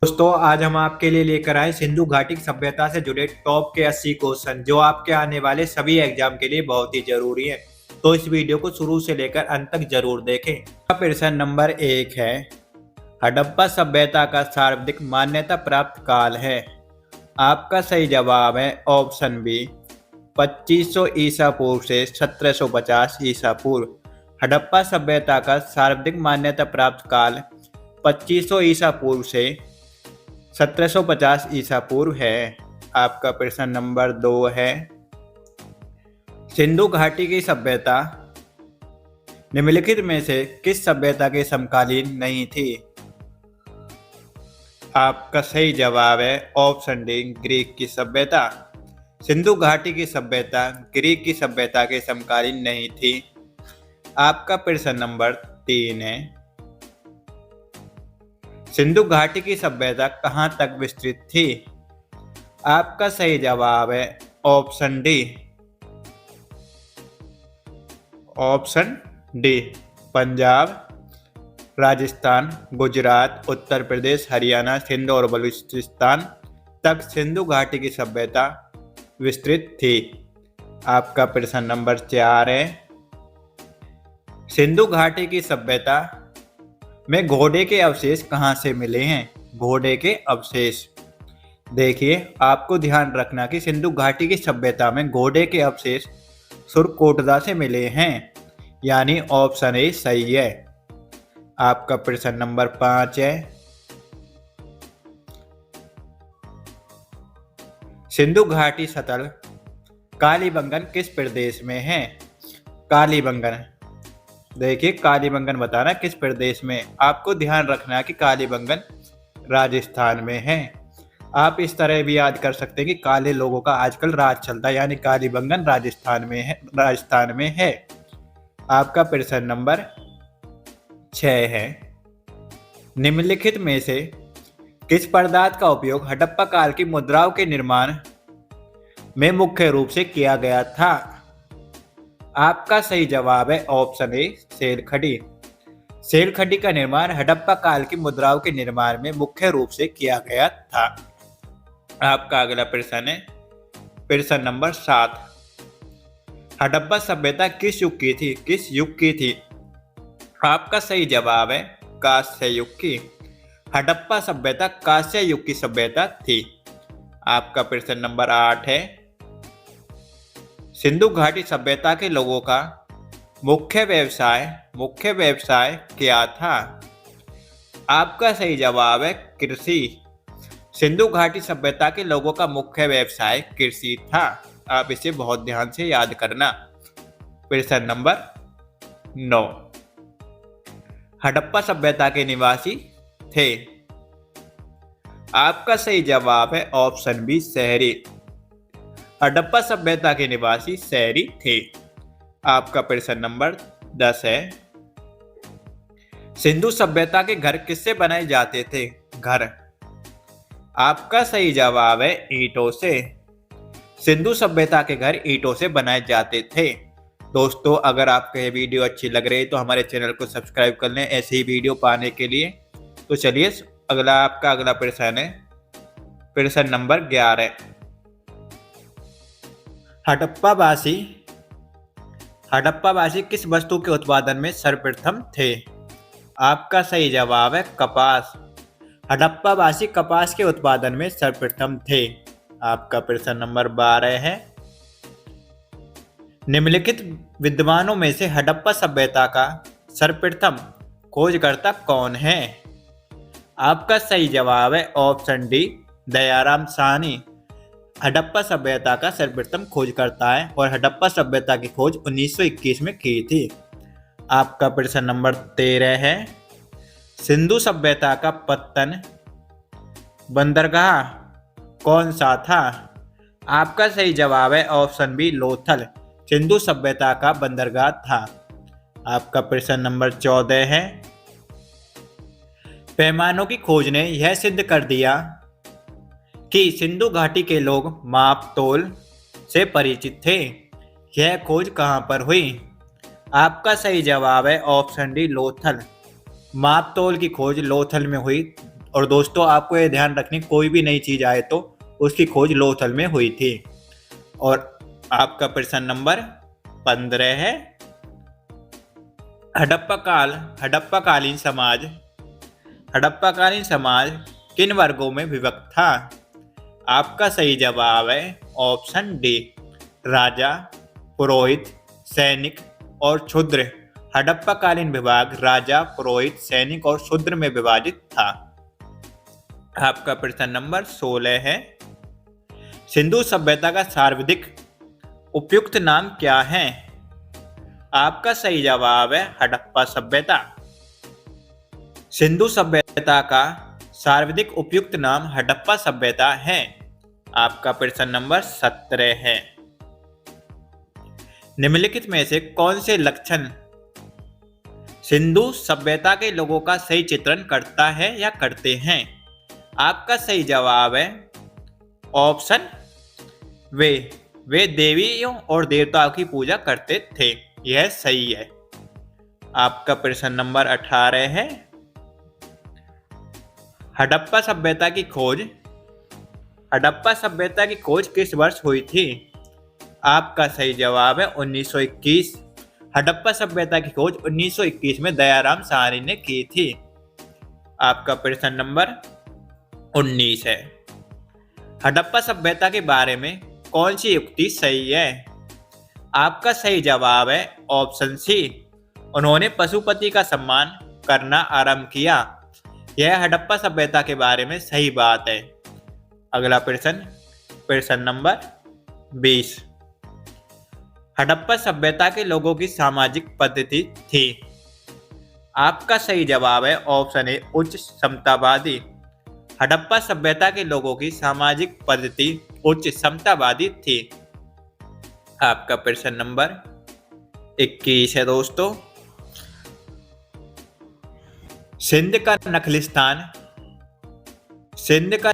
दोस्तों आज हम आपके लिए लेकर आए सिंधु घाटी की सभ्यता से जुड़े टॉप के 80 क्वेश्चन जो आपके आने वाले सभी एग्जाम के लिए बहुत ही जरूरी है। तो इस वीडियो को शुरू से लेकर अंत तक जरूर देखें। प्रश्न नंबर 1 है, हड़प्पा सभ्यता का सर्वाधिक मान्यता प्राप्त काल है। आपका सही जवाब है ऑप्शन बी 2500 ईसा पूर्व से 1750 ईसा पूर्व। हड़प्पा सभ्यता का सर्वाधिक मान्यता प्राप्त काल 2500 ईसा पूर्व से 1750 ईसा पूर्व है। आपका प्रश्न नंबर 2 है, सिंधु घाटी की सभ्यता निम्नलिखित में से किस सभ्यता के समकालीन नहीं थी। आपका सही जवाब है ऑप्शन डी ग्रीक की सभ्यता। सिंधु घाटी की सभ्यता ग्रीक की सभ्यता के समकालीन नहीं थी। आपका प्रश्न नंबर 3 है, सिंधु घाटी की सभ्यता कहां तक विस्तृत थी। आपका सही जवाब है ऑप्शन डी पंजाब, राजस्थान, गुजरात, उत्तर प्रदेश, हरियाणा, सिंध और बलूचिस्तान तक सिंधु घाटी की सभ्यता विस्तृत थी। आपका प्रश्न नंबर 4 है, सिंधु घाटी की सभ्यता में घोड़े के अवशेष कहां से मिले हैं। घोड़े के अवशेष देखिए, आपको ध्यान रखना कि सिंधु घाटी की सभ्यता में घोड़े के अवशेष सुरकोटदा से मिले हैं, यानी ऑप्शन ए सही है। आपका प्रश्न नंबर 5 है, सिंधु घाटी सतल कालीबंगन किस प्रदेश में है। कालीबंगन देखिए, कालीबंगन बताना किस प्रदेश में। आपको ध्यान रखना है कि कालीबंगन राजस्थान में है। आप इस तरह भी याद कर सकते हैं कि काले लोगों का आजकल राज चलता है, यानी कालीबंगन राजस्थान में है। आपका प्रश्न नंबर 6 है, निम्नलिखित में से किस पदार्थ का उपयोग हड़प्पा काल की मुद्राओं के निर्माण में मुख्य रूप से किया गया था। आपका सही जवाब है ऑप्शन ए सेलखड़ी। सेलखड़ी का निर्माण हड़प्पा काल की मुद्राओं के निर्माण में मुख्य रूप से किया गया था। आपका अगला प्रश्न है प्रश्न नंबर 7, हड़प्पा सभ्यता किस युग की थी। आपका सही जवाब है कांस्य युग की। हड़प्पा सभ्यता कांस्य युग की सभ्यता थी। आपका प्रश्न नंबर 8 है, सिंधु घाटी सभ्यता के लोगों का मुख्य व्यवसाय क्या था। आपका सही जवाब है कृषि। सिंधु घाटी सभ्यता के लोगों का मुख्य व्यवसाय कृषि था। आप इसे बहुत ध्यान से याद करना। प्रश्न नंबर 9, हड़प्पा सभ्यता के निवासी थे। आपका सही जवाब है ऑप्शन बी शहरी। हड़प्पा सभ्यता के निवासी शहरी थे। आपका प्रश्न नंबर 10 है, सिंधु सभ्यता के घर किससे बनाए जाते थे। घर आपका सही जवाब है ईंटों से। सिंधु सभ्यता के घर ईंटों से बनाए जाते थे। दोस्तों, अगर आपको यह वीडियो अच्छी लग रही है तो हमारे चैनल को सब्सक्राइब कर लें ऐसे ही वीडियो पाने के लिए। तो चलिए अगला प्रश्न है प्रश्न नंबर 11, हड़प्पावासी किस वस्तु के उत्पादन में सर्वप्रथम थे। आपका सही जवाब है कपास। हड़प्पावासी कपास के उत्पादन में सर्वप्रथम थे। आपका प्रश्न नंबर 12 है, निम्नलिखित विद्वानों में से हड़प्पा सभ्यता का सर्वप्रथम खोजकर्ता कौन है। आपका सही जवाब है ऑप्शन डी दयाराम साहनी। हड़प्पा सभ्यता का सर्वप्रथम खोजकर्ता है और हड़प्पा सभ्यता की खोज 1921 में की थी। आपका प्रश्न नंबर 13 है, सिंधु सभ्यता का पत्तन बंदरगाह कौन सा था। आपका सही जवाब है ऑप्शन बी लोथल। सिंधु सभ्यता का बंदरगाह था। आपका प्रश्न नंबर 14 है, पैमानों की खोज ने यह सिद्ध कर दिया कि सिंधु घाटी के लोग माप तोल से परिचित थे। यह खोज कहां पर हुई। आपका सही जवाब है ऑप्शन डी लोथल। माप तोल की खोज लोथल में हुई और दोस्तों आपको ये ध्यान रखनी, कोई भी नई चीज आए तो उसकी खोज लोथल में हुई थी। और आपका प्रश्न नंबर 15 है, हड़प्पाकालीन समाज हड़प्पाकालीन समाज किन वर्गों में विभक्त था? आपका सही जवाब है ऑप्शन डी, राजा, पुरोहित, सैनिक और शूद्र। हड़प्पाकालीन विभाग राजा, पुरोहित, सैनिक और शूद्र में विभाजित था। आपका प्रश्न नंबर 16 है, सिंधु सभ्यता का सर्वाधिक उपयुक्त नाम क्या है? आपका सही जवाब है हड़प्पा सभ्यता। सिंधु सभ्यता का सर्वाधिक उपयुक्त नाम हड़प्पा सभ्यता है। आपका प्रश्न नंबर 17 है, निम्नलिखित में से कौन से लक्षण सिंधु सभ्यता के लोगों का सही चित्रण करता है या करते हैं? आपका सही जवाब है ऑप्शन वे देवियों और देवताओं की पूजा करते थे। यह सही है। आपका प्रश्न नंबर 18 है, हड़प्पा सभ्यता की खोज किस वर्ष हुई थी? आपका सही जवाब है 1921। हड़प्पा सभ्यता की खोज 1921 में दयाराम साहनी ने की थी। आपका प्रश्न नंबर 19 है, हड़प्पा सभ्यता के बारे में कौन सी युक्ति सही है? आपका सही जवाब है ऑप्शन सी, उन्होंने पशुपति का सम्मान करना आरंभ किया। यह हड़प्पा सभ्यता के बारे में सही बात है। अगला प्रश्न नंबर 20, हड़प्पा सभ्यता के लोगों की सामाजिक पद्धति थी। आपका सही जवाब है ऑप्शन ए, उच्च समतावादी। हड़प्पा सभ्यता के लोगों की सामाजिक पद्धति उच्च समतावादी थी। आपका प्रश्न नंबर 21 है दोस्तों, सिंध का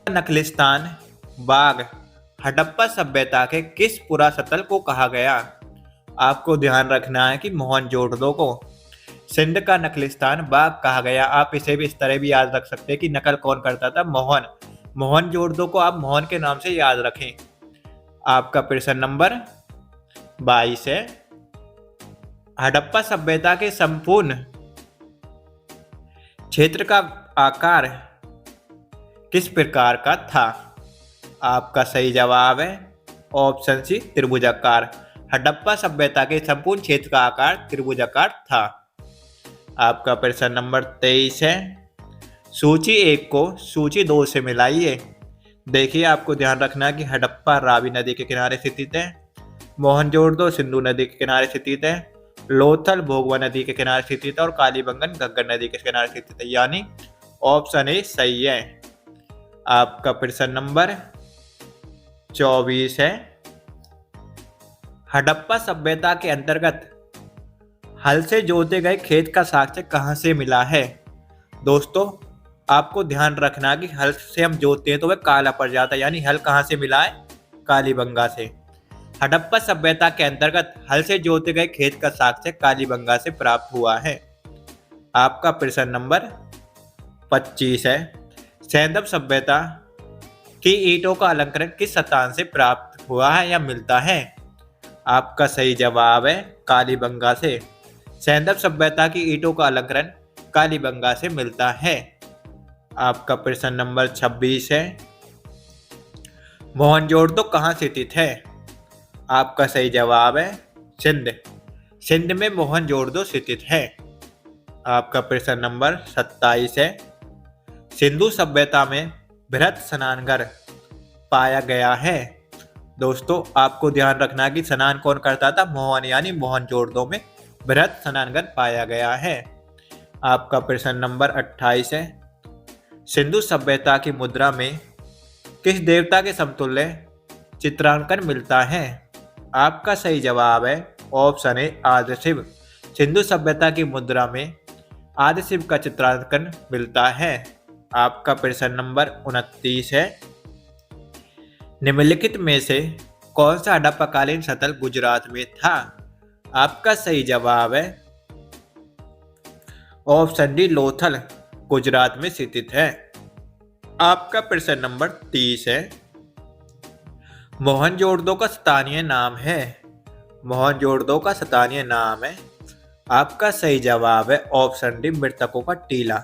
नखलिस्तान बाग हड़प्पा सभ्यता के किस पुरातत्व को कहा गया? आपको ध्यान रखना है कि मोहनजोदड़ो को सिंध का नखलिस्तान बाग कहा गया। आप इसे भी इस तरह भी याद रख सकते हैं कि नकल कौन करता था? मोहनजोदड़ो को आप मोहन के नाम से याद रखें। आपका प्रश्न नंबर 22 है, हड़प्पा सभ्यता के संपूर्ण क्षेत्र का आकार किस प्रकार का था? आपका सही जवाब है ऑप्शन सी, त्रिभुजाकार। हड़प्पा सभ्यता के संपूर्ण क्षेत्र का आकार त्रिभुजाकार था। आपका प्रश्न नंबर 23 है, सूची 1 को सूची 2 से मिलाइए। देखिए आपको ध्यान रखना कि हड़प्पा रावी नदी के किनारे स्थित है, मोहनजोदड़ो सिंधु नदी के किनारे स्थित है, लोथल भोगवा नदी के किनारे स्थित है और कालीबंगन घग्गर नदी के किनारे स्थित है, यानी ऑप्शन ए सही है। आपका प्रश्न नंबर 24 है, हड़प्पा सभ्यता के अंतर्गत हल से जोते गए खेत का साक्ष्य कहां से मिला है? दोस्तों आपको ध्यान रखना कि हल से हम जोतते हैं तो वह काला पड़ जाता है, यानी हल कहां से मिला है? कालीबंगा से। हड़प्पा सभ्यता के अंतर्गत हल से जोते गए खेत का साक्ष्य कालीबंगा से प्राप्त हुआ है। आपका प्रश्न नंबर 25 है, सैंधव सभ्यता की ईंटों का अलंकरण किस स्थान से प्राप्त हुआ है या मिलता है? आपका सही जवाब है कालीबंगा से। सैंधव सभ्यता की ईंटों का अलंकरण कालीबंगा से मिलता है। आपका प्रश्न नंबर 26 है, मोहनजोदड़ो कहाँ स्थित है? आपका सही जवाब है सिंध में मोहनजोदड़ो स्थित है। आपका प्रश्न नंबर 27 है, सिंधु सभ्यता में बृहत स्नानघर पाया गया है। दोस्तों आपको ध्यान रखना कि स्नान कौन करता था? मोहन, यानी मोहनजोदड़ो में बृहत स्नानघर पाया गया है। आपका प्रश्न नंबर 28 है, सिंधु सभ्यता की मुद्रा में किस देवता के समतुल्य चित्रांकन मिलता है? आपका सही जवाब है ऑप्शन ए, आदिशिव। सिंधु सभ्यता की मुद्रा में आदिशिव का चित्रांकन मिलता है। आपका प्रश्न नंबर 29 है, निम्नलिखित में से कौन सा हड़प्पाकालीन स्थल गुजरात में था? आपका सही जवाब है ऑप्शन डी, लोथल गुजरात में स्थित है। आपका प्रश्न नंबर 30 है। मोहनजोदड़ो का स्थानीय नाम है। मोहनजोदड़ो का स्थानीय नाम है। आपका सही जवाब है ऑप्शन डी, मृतकों का टीला।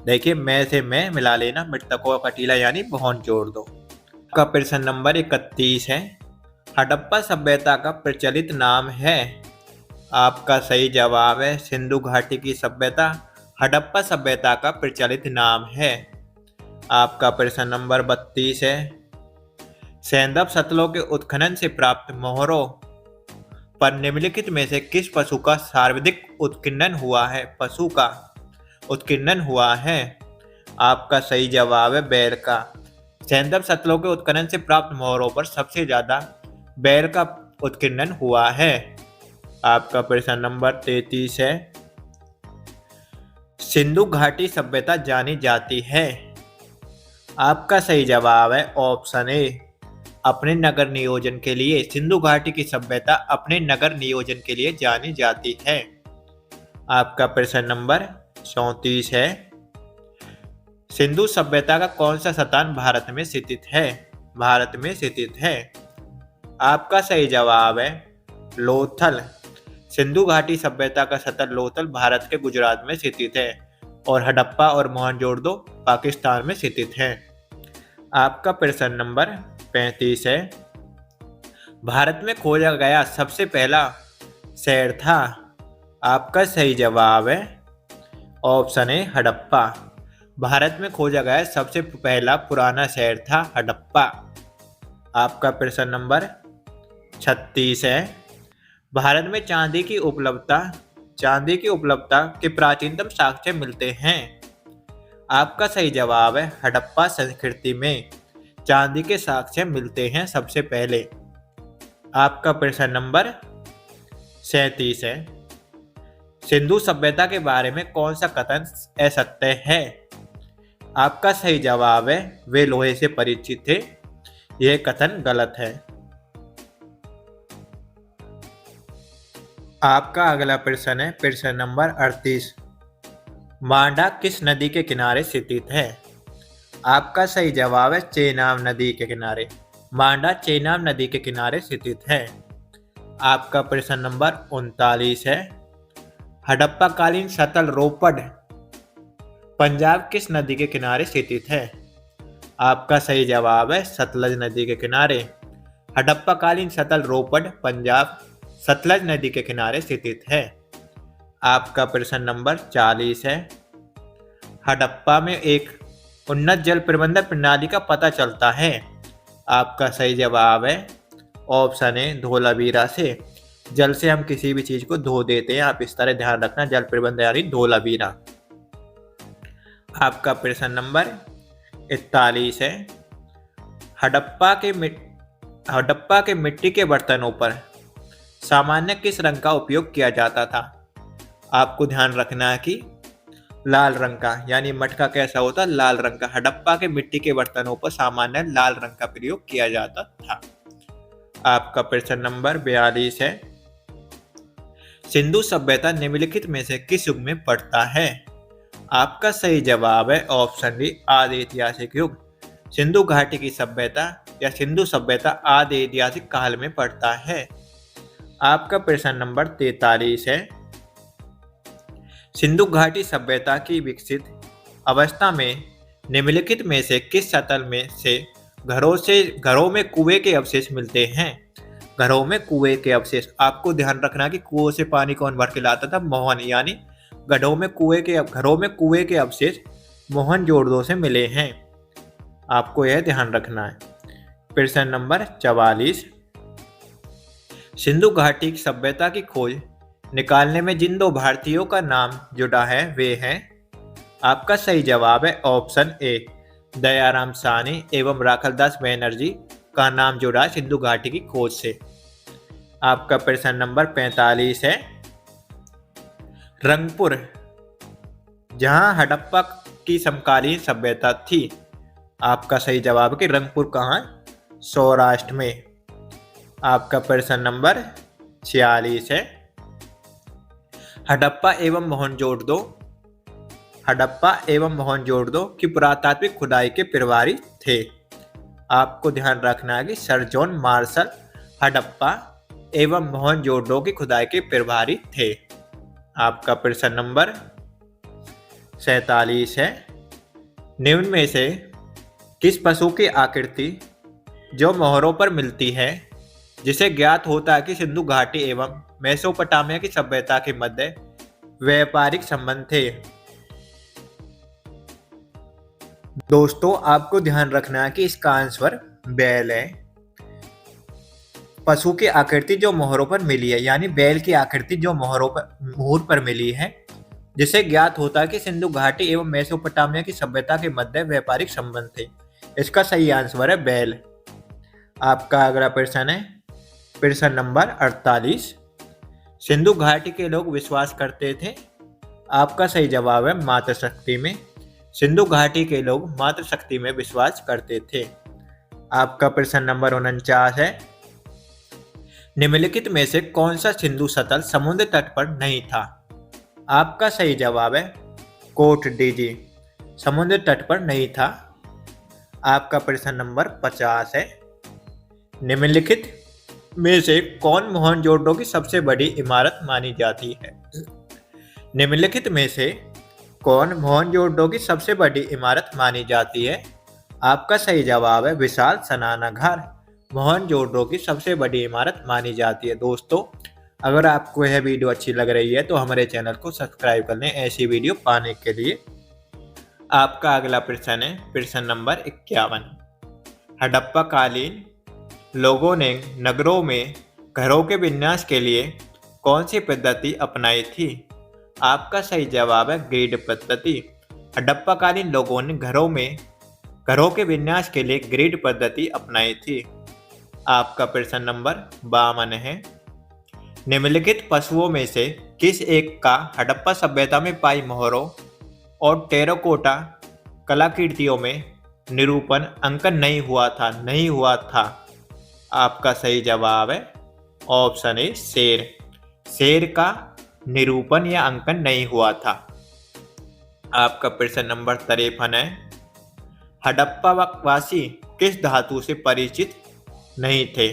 देखिए, मैं से मैं मिला लेना, मृतकों का टीला यानी मोहनजोदड़ो। आपका प्रश्न नंबर 31 है। हड़प्पा सभ्यता का प्रचलित नाम है। आपका सही जवाब है सिंधु घाटी की सभ्यता हड़प्पा सभ्यता का प्रचलित नाम है। आपका प्रश्न नंबर 32 है। सैंधव सतलों के उत्खनन से प्राप्त मोहरों पर निम्नलिखित में से किस पशु का सर्वाधिक उत्खनन हुआ है? पशु का उत्खनन हुआ है। आपका सही जवाब है बैल का। सैंधव सतलों के उत्खनन से प्राप्त मोहरों पर सबसे ज्यादा बैल का उत्खनन हुआ है। आपका प्रश्न नंबर 33 है। सिंधु घाटी सभ्यता जानी जाती है। आपका सही जवाब है ऑप्शन ए, अपने नगर नियोजन के लिए। सिंधु घाटी की सभ्यता अपने नगर नियोजन के लिए जानी जाती है। आपका प्रश्न नंबर 34 है। सिंधु सभ्यता का कौन सा स्थान भारत में स्थित है? भारत में स्थित है। आपका सही जवाब है लोथल। सिंधु घाटी सभ्यता का स्थल लोथल भारत के गुजरात में स्थित है और हड़प्पा और मोहनजोदड़ो पाकिस्तान में स्थित है। आपका प्रश्न नंबर 35 है। भारत में खोजा गया सबसे पहला शहर था। आपका सही जवाब है ऑप्शन ए, हड़प्पा। भारत में खोजा गया सबसे पहला पुराना शहर था हड़प्पा। आपका प्रश्न नंबर 36 है। भारत में चांदी की उपलब्धता के प्राचीनतम साक्ष्य मिलते हैं। आपका सही जवाब है हड़प्पा संस्कृति में चांदी के साक्ष्य मिलते हैं सबसे पहले। आपका प्रश्न नंबर 37 है। सिंधु सभ्यता के बारे में कौन सा कथन असत्य है? आपका सही जवाब है वे लोहे से परिचित थे। यह कथन गलत है। आपका अगला प्रश्न है प्रश्न नंबर 38। मांडा किस नदी के किनारे स्थित है? आपका सही जवाब है चेनाब नदी के किनारे। मांडा चेनाब नदी के किनारे स्थित है। आपका प्रश्न नंबर 39 है। हड़प्पा कालीन सतल रोपड़ पंजाब किस नदी के किनारे स्थित है? आपका सही जवाब है सतलज नदी के किनारे। हड़प्पा कालीन सतल रोपड़ पंजाब सतलज नदी के किनारे स्थित है। आपका प्रश्न नंबर 40 है। हड़प्पा में एक उन्नत जल प्रबंधन प्रणाली का पता चलता है। आपका सही जवाब है ऑप्शन ए, धोलावीरा से। जल से हम किसी भी चीज को धो देते हैं। आप इस तरह ध्यान रखना, जल प्रबंधन यानी धोलावीरा। आपका प्रश्न नंबर 41 है। हड़प्पा के मिट्टी के बर्तनों पर सामान्य किस रंग का उपयोग किया जाता था? आपको ध्यान रखना है कि लाल रंग का, यानी मटका कैसा होता है? लाल रंग का। हड़प्पा के मिट्टी के बर्तनों पर सामान्य लाल रंग का प्रयोग किया जाता था। आपका प्रश्न नंबर 42 है। सिंधु सभ्यता निम्नलिखित में से किस युग में पड़ता है? आपका सही जवाब है ऑप्शन डी, आदि ऐतिहासिक युग। सिंधु घाटी की सभ्यता या सिंधु सभ्यता आदि ऐतिहासिक काल में पड़ता है। आपका प्रश्न नंबर 43 है। सिंधु घाटी सभ्यता की विकसित अवस्था में निम्नलिखित में से किस सतल में से घरों में कुएं के अवशेष मिलते हैं? घरों में कुएं के अवशेष। आपको ध्यान रखना कि कुओं से पानी कौन भर के लाता था? मोहन। यानी घरों में कुएं के अवशेष मोहनजोदड़ो से मिले हैं। आपको यह ध्यान रखना है। प्रश्न नंबर 44। सिंधु घाटी सभ्यता की खोज निकालने में जिन दो भारतीयों का नाम जुड़ा है वे हैं। आपका सही जवाब है ऑप्शन ए, दयाराम साहनी एवं राखलदास बनर्जी का नाम जुड़ा सिंधु घाटी की खोज से। आपका प्रश्न नंबर 45 है। रंगपुर, जहां हड़प्पा की समकालीन सभ्यता थी। आपका सही जवाब है कि रंगपुर कहाँ है? सौराष्ट्र में। आपका प्रश्न नंबर 46 है। हड़प्पा एवं मोहनजोदड़ो हड़प्पा एवं मोहनजोदड़ो की पुरातात्विक खुदाई के प्रभारी थे। आपको ध्यान रखना है कि सर जॉन मार्शल हड़प्पा एवं मोहनजोदड़ो की खुदाई के प्रभारी थे। आपका प्रश्न नंबर 47 है, निम्न में से किस पशु की आकृति जो मोहरों पर मिलती है, जिसे ज्ञात होता है कि सिंधु घाटी एवं मेसोपोटामिया की सभ्यता के मध्य व्यापारिक संबंध थे? दोस्तों, आपको ध्यान रखना है कि इसका आंसर बैल है। पशु की आकृति जो मोहरों पर मिली है, यानी बैल की आकृति जो मोहर पर मिली है, जिसे ज्ञात होता है कि सिंधु घाटी एवं मेसोपोटामिया की सभ्यता के मध्य व्यापारिक संबंध थे। इसका सही आंसर है बैल। आपका अगला प्रश्न है प्रश्न नंबर 48, सिंधु घाटी के लोग विश्वास करते थे। आपका सही जवाब है मातृशक्ति में। सिंधु घाटी के लोग मातृशक्ति में विश्वास करते थे। आपका प्रश्न नंबर 49 है, निम्नलिखित में से कौन सा सिंधु सतल समुद्र तट पर नहीं था? आपका सही जवाब है कोट डीजी, समुद्र तट पर नहीं था। आपका प्रश्न नंबर 50 है, निम्नलिखित में से कौन मोहनजोदड़ो की सबसे बड़ी इमारत मानी जाती है? निम्नलिखित में से कौन मोहनजोदड़ो की सबसे बड़ी इमारत मानी जाती है? आपका सही जवाब है विशाल स्नानागार, मोहनजोदड़ो की सबसे बड़ी इमारत मानी जाती है। दोस्तों, अगर आपको यह वीडियो अच्छी लग रही है तो हमारे चैनल को सब्सक्राइब कर लें ऐसी वीडियो पाने के लिए। आपका अगला प्रश्न है प्रश्न नंबर 51, हड़प्पा कालीन लोगों ने नगरों में घरों के विन्यास के लिए कौन सी पद्धति अपनाई थी? आपका सही जवाब है ग्रिड पद्धति। हड़प्पा कालीन लोगों ने घरों के विन्यास के लिए ग्रिड पद्धति अपनाई थी। आपका प्रश्न नंबर 52 है, निम्नलिखित पशुओं में से किस एक का हड़प्पा सभ्यता में पाई मोहरों और टेराकोटा कलाकृतियों में निरूपण अंकन नहीं हुआ था? आपका सही जवाब है ऑप्शन ए शेर। शेर का निरूपण या अंकन नहीं हुआ था। आपका प्रश्न नंबर 53 है, हड़प्पा वासी किस धातु से परिचित नहीं थे?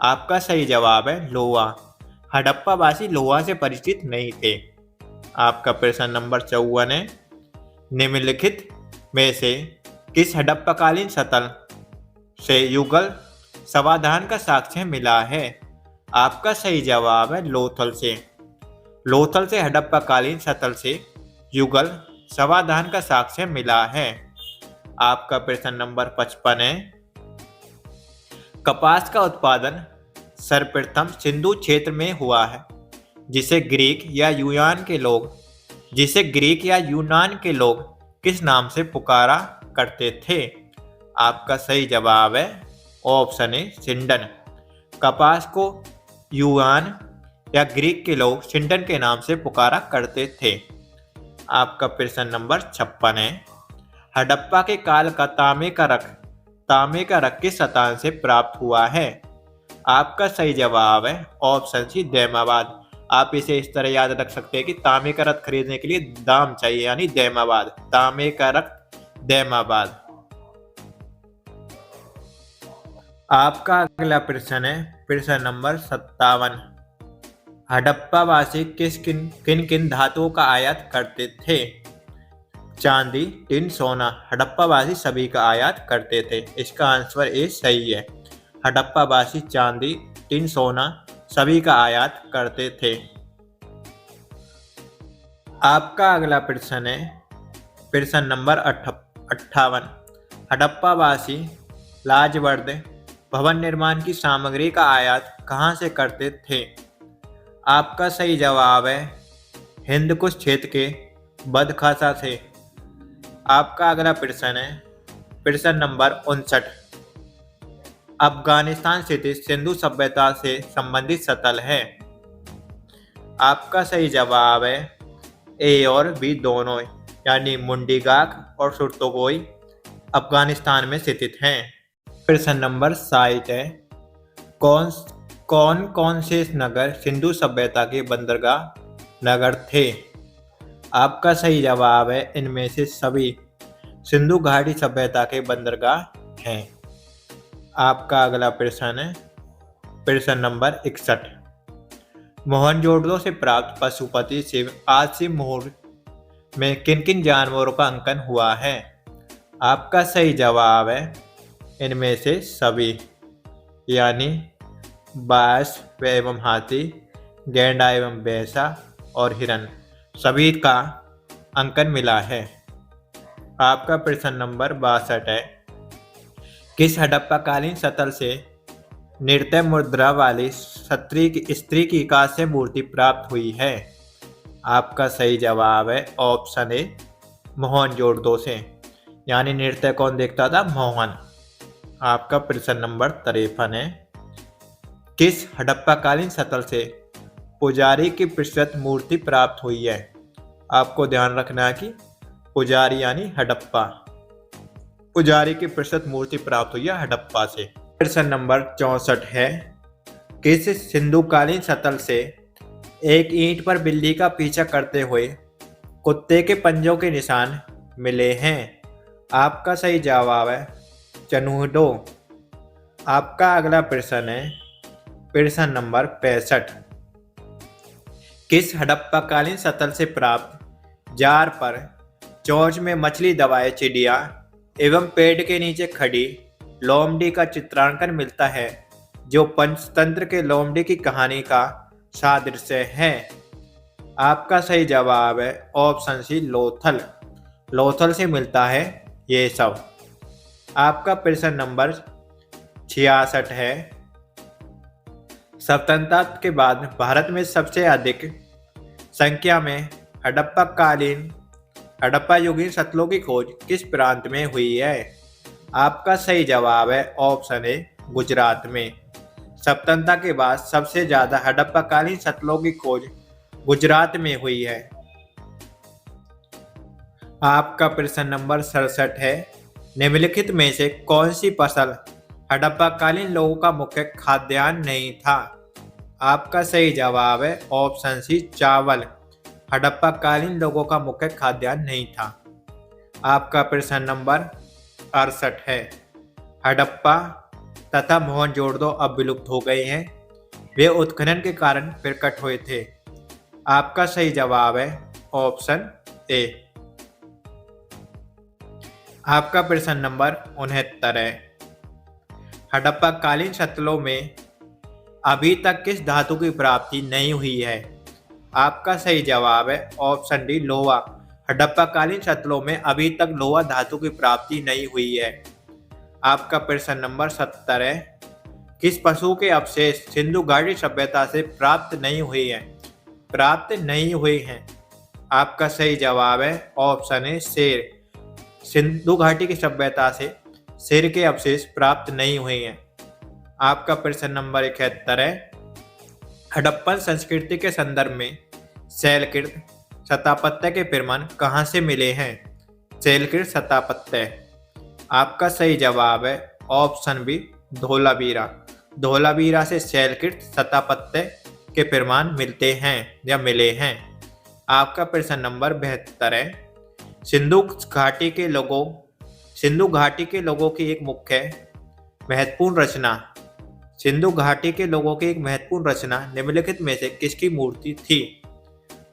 आपका सही जवाब है लोहा। हड़प्पा वासी लोहा से परिचित नहीं थे। आपका प्रश्न नंबर 54 है, निम्नलिखित में से किस हड़प्पाकालीन सतल से युगल समाधान का साक्ष्य मिला है? आपका सही जवाब है लोथल से। लोथल से हड़प्पाकालीन सतल से युगल समाधान का साक्ष्य मिला है। आपका प्रश्न नंबर 55 है, कपास का उत्पादन सर्वप्रथम सिंधु क्षेत्र में हुआ है, जिसे ग्रीक या यूनान के लोग किस नाम से पुकारा करते थे? आपका सही जवाब है ऑप्शन ए सिंडन। कपास को यूनान या ग्रीक के लोग सिंडन के नाम से पुकारा करते थे। आपका प्रश्न नंबर 56 है, हड़प्पा के काल का तांबे का रख किस स्थान से प्राप्त हुआ है? आपका सही जवाब है ऑप्शन सी दैमाबाद। आप इसे इस तरह याद रख सकते हैं कि तांबे का रथ खरीदने के लिए दाम चाहिए, यानी दैमाबाद। तांबे का रथ दैमाबाद। आपका अगला प्रश्न है प्रश्न नंबर 57, हड़प्पा वासी किन किन धातुओं का आयात करते थे? चांदी, टिन, सोना। हड़प्पा वासी सभी का आयात करते थे। इसका आंसर ए सही है। हड़प्पा वासी चांदी, टिन, सोना सभी का आयात करते थे। आपका अगला प्रश्न है प्रश्न नंबर 58, हड़प्पा वासी लाजवर्द भवन निर्माण की सामग्री का आयात कहाँ से करते थे? आपका सही जवाब है हिंदकुश क्षेत्र के बदखासा से। आपका अगला प्रश्न है प्रश्न नंबर 59, अफगानिस्तान स्थित सिंधु सभ्यता से संबंधित सतल है। आपका सही जवाब है ए और बी दोनों, यानी मुंडीगाक और सुरतोगोई अफगानिस्तान में स्थित हैं। प्रश्न नंबर 60 है, कौन कौन से नगर सिंधु सभ्यता के बंदरगाह नगर थे? आपका सही जवाब है इनमें से सभी सिंधु घाटी सभ्यता के बंदरगाह हैं। आपका अगला प्रश्न है प्रश्न नंबर 61। मोहनजोदड़ो से प्राप्त पशुपति शिव आज से मुहूर्त में किन किन जानवरों का अंकन हुआ है? आपका सही जवाब है इनमें से सभी, यानी बास एवं हाथी, गैंडा एवं भैंसा और हिरन, सभी का अंकन मिला है। आपका प्रश्न नंबर 62 है। किस हड़प्पाकालीन स्थल से नृत्य मुद्रा वाली स्त्री की कांस्य मूर्ति प्राप्त हुई है? आपका सही जवाब है ऑप्शन ए मोहनजोदड़ो से, यानी नृत्य कौन देखता था? मोहन। आपका प्रश्न नंबर 53 है। किस हड़प्पाकालीन स्थल से पुजारी की प्रस्तुत मूर्ति प्राप्त हुई है? आपको ध्यान रखना है कि पुजारी यानी हड़प्पा, पुजारी की प्रस्तुत मूर्ति प्राप्त हुई है हड़प्पा से। प्रश्न नंबर 64 है। किस सिंधुकालीन स्थल से एक ईंट पर बिल्ली का पीछा करते हुए कुत्ते के पंजों के निशान मिले हैं? आपका सही जवाब है चनूडो। आपका अगला प्रश्न है प्रश्न नंबर 65। किस हड़प्पाकालीन स्थल से प्राप्त जार पर चोंच में मछली दबाए चिड़िया एवं पेड़ के नीचे खड़ी लोमड़ी का चित्रांकन मिलता है, जो पंचतंत्र के लोमड़ी की कहानी का सादृश्य है? आपका सही जवाब है ऑप्शन सी लोथल। लोथल से मिलता है ये सब। आपका प्रश्न नंबर 66 है। स्वतंत्रता के बाद भारत में सबसे अधिक संख्या में हड़प्पा युगीन स्थलों की खोज किस प्रांत में हुई है? आपका सही जवाब है ऑप्शन ए गुजरात में। स्वतंत्रता के बाद सबसे ज्यादा हड़प्पाकालीन स्थलों की खोज गुजरात में हुई है। आपका प्रश्न नंबर 67 है। निम्नलिखित में से कौन सी फसल हड़प्पाकालीन लोगों का मुख्य खाद्यान्न नहीं था? आपका सही जवाब है ऑप्शन सी चावल। हड़प्पाकालीन लोगों का मुख्य खाद्यान्न नहीं था। आपका प्रश्न नंबर 68 है। हड़प्पा तथा मोहनजोदड़ो अब विलुप्त हो गए हैं, वे उत्खनन के कारण प्रकट हुए थे। आपका सही जवाब है ऑप्शन ए। आपका प्रश्न नंबर 69 है। हड़प्पाकालीन स्थलों में अभी तक किस धातु की प्राप्ति नहीं हुई है? आपका सही जवाब है ऑप्शन डी लोहा। हड़प्पाकालीन स्थलों में अभी तक लोहा धातु की प्राप्ति नहीं हुई है। आपका प्रश्न नंबर 70 है। किस पशु के अवशेष सिंधु घाटी सभ्यता से प्राप्त नहीं हुए हैं? आपका सही जवाब है ऑप्शन ए शेर। सिंधु घाटी की सभ्यता से शेर के अवशेष प्राप्त नहीं हुए हैं। आपका प्रश्न नंबर 71 है। हड़प्पन संस्कृति के संदर्भ में शैलकृत स्थापत्य के प्रमाण कहाँ से मिले हैं? शैलकृत स्थापत्य। आपका सही जवाब है ऑप्शन बी धोलावीरा। धोलावीरा से शैलकृत स्थापत्य के प्रमाण मिलते हैं या मिले हैं। आपका प्रश्न नंबर 72 है। सिंधु घाटी के लोगों की एक महत्वपूर्ण रचना निम्नलिखित में से किसकी मूर्ति थी?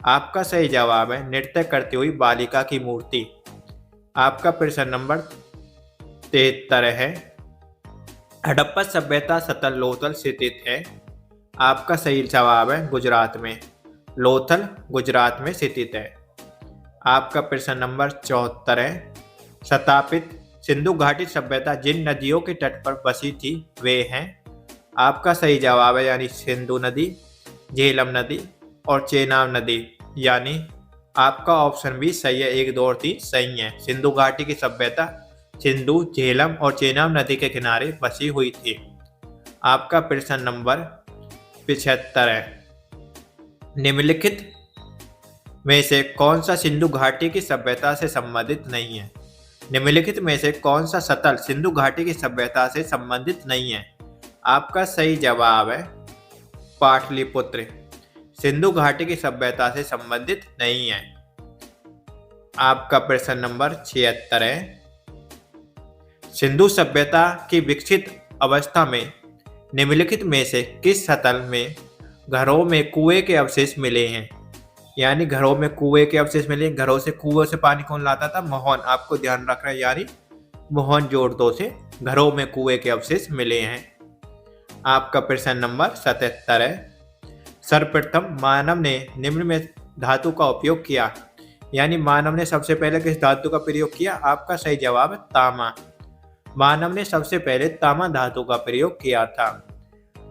आपका सही जवाब है नृत्य करती हुई बालिका की मूर्ति। आपका प्रश्न नंबर 73 है। हड़प्पा सभ्यता स्थल लोथल स्थित है। आपका सही जवाब है गुजरात में। लोथल गुजरात में स्थित है। आपका प्रश्न नंबर 74 है। स्थापित सिंधु घाटी सभ्यता जिन नदियों के तट पर बसी थी वे हैं? आपका सही जवाब है यानी सिंधु नदी, झेलम नदी और चेनाब नदी, यानी आपका ऑप्शन भी सही है। 1, 2 और 3 सही है। सिंधु घाटी की सभ्यता सिंधु, झेलम और चेनाब नदी के किनारे बसी हुई थी। आपका प्रश्न नंबर 75 है। निम्नलिखित में से कौन सा सिंधु घाटी की सभ्यता से संबंधित नहीं है? निम्नलिखित में से कौन सा स्थल सिंधु घाटी की सभ्यता से संबंधित नहीं है? आपका सही जवाब है पाटलिपुत्र। सिंधु घाटी की सभ्यता से संबंधित नहीं है। आपका प्रश्न नंबर 76 है। सिंधु सभ्यता की विकसित अवस्था में निम्नलिखित में से किस स्थल में घरों में कुएं के अवशेष मिले हैं? यानी घरों में कुएं के अवशेष मिले। घरों से कुएं से पानी कौन लाता था? मोहन। आपको ध्यान रखना है, यानी मोहनजोदड़ो से घरों में कुएं के अवशेष मिले हैं। आपका प्रश्न नंबर 77 है। सर्वप्रथम मानव ने निम्न में धातु का उपयोग किया। यानी मानव ने सबसे पहले किस धातु का प्रयोग किया? आपका सही जवाब है तामा। मानव ने सबसे पहले तामा धातु का प्रयोग किया था।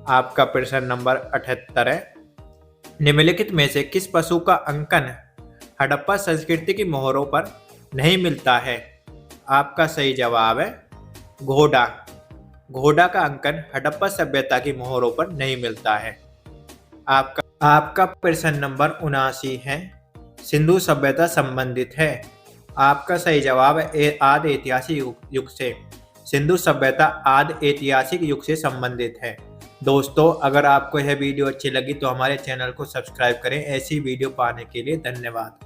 आपका प्रश्न नंबर 78 है। निम्नलिखित में से किस पशु का अंकन हड़प्पा संस्कृति की मोहरों पर नहीं मिलता है? आपका सही जवाब है घोड़ा। घोड़ा का अंकन हड़प्पा सभ्यता की मोहरों पर नहीं मिलता है। आपका प्रश्न नंबर 79 है। सिंधु सभ्यता संबंधित है। आपका सही जवाब है आदि ऐतिहासिक युग से। सिंधु सभ्यता आदि ऐतिहासिक युग से संबंधित है। दोस्तों, अगर आपको यह वीडियो अच्छी लगी तो हमारे चैनल को सब्सक्राइब करें। ऐसी वीडियो पाने के लिए धन्यवाद।